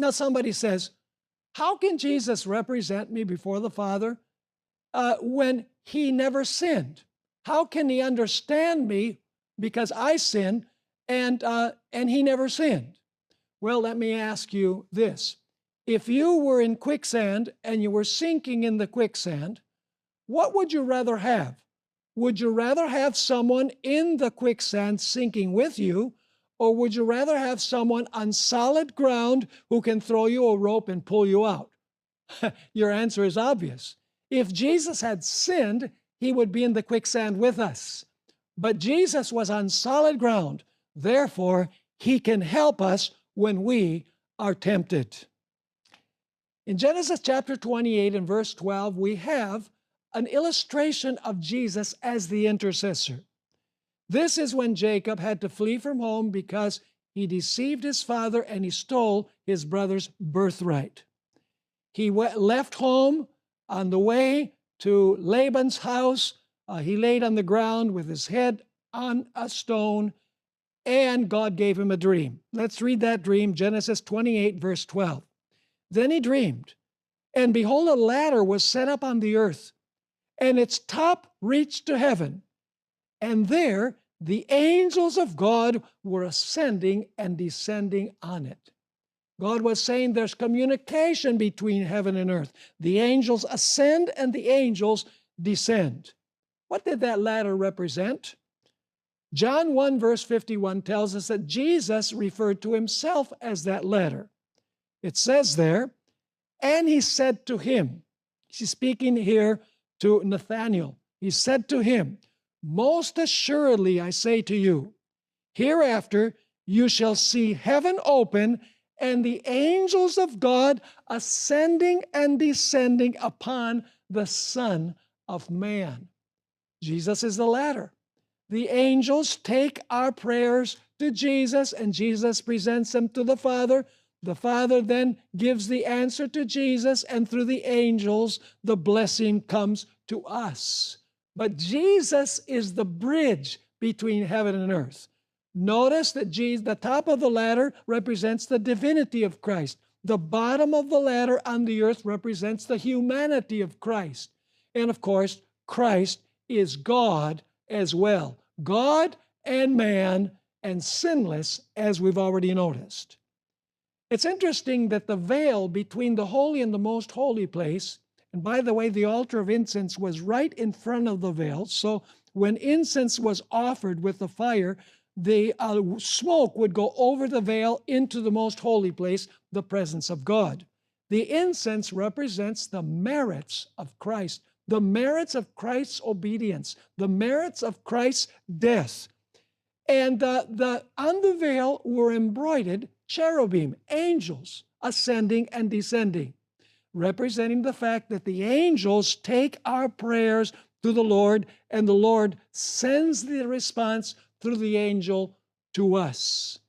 Now somebody says, how can Jesus represent me before the Father when he never sinned? How can he understand me because I sinned and he never sinned? Well, let me ask you this. If you were in quicksand and you were sinking in the quicksand, what would you rather have? Would you rather have someone in the quicksand sinking with you, or would you rather have someone on solid ground who can throw you a rope and pull you out? Your answer is obvious. If Jesus had sinned, he would be in the quicksand with us. But Jesus was on solid ground. Therefore, he can help us when we are tempted. In Genesis chapter 28 and verse 12, we have an illustration of Jesus as the intercessor. This is when Jacob had to flee from home because he deceived his father and he stole his brother's birthright. He left home on the way to Laban's house. He laid on the ground with his head on a stone, and God gave him a dream. Let's read that dream, Genesis 28, verse 12. Then he dreamed, and behold, a ladder was set up on the earth, and its top reached to heaven. And there the angels of God were ascending and descending on it. God was saying there's communication between heaven and earth. The angels ascend and the angels descend. What did that ladder represent? John 1 verse 51 tells us that Jesus referred to himself as that ladder. It says there, and he said to him, he's speaking here to Nathanael, he said to him, most assuredly I say to you, hereafter you shall see heaven open and the angels of God ascending and descending upon the Son of Man. Jesus is the ladder. The angels take our prayers to Jesus, and Jesus presents them to the Father. The Father then gives the answer to Jesus, and through the angels, the blessing comes to us. But Jesus is the bridge between heaven and earth. Notice that the top of the ladder represents the divinity of Christ. The bottom of the ladder on the earth represents the humanity of Christ. And of course, Christ is God as well. God and man, and sinless, as we've already noticed. It's interesting that the veil between the holy and the most holy place, and by the way, the altar of incense was right in front of the veil, so when incense was offered with the fire, the smoke would go over the veil into the most holy place, the presence of God. The incense represents the merits of Christ, the merits of Christ's obedience, the merits of Christ's death. And on the veil were embroidered cherubim, angels, ascending and descending, representing the fact that the angels take our prayers to the Lord, and the Lord sends the response through the angel to us.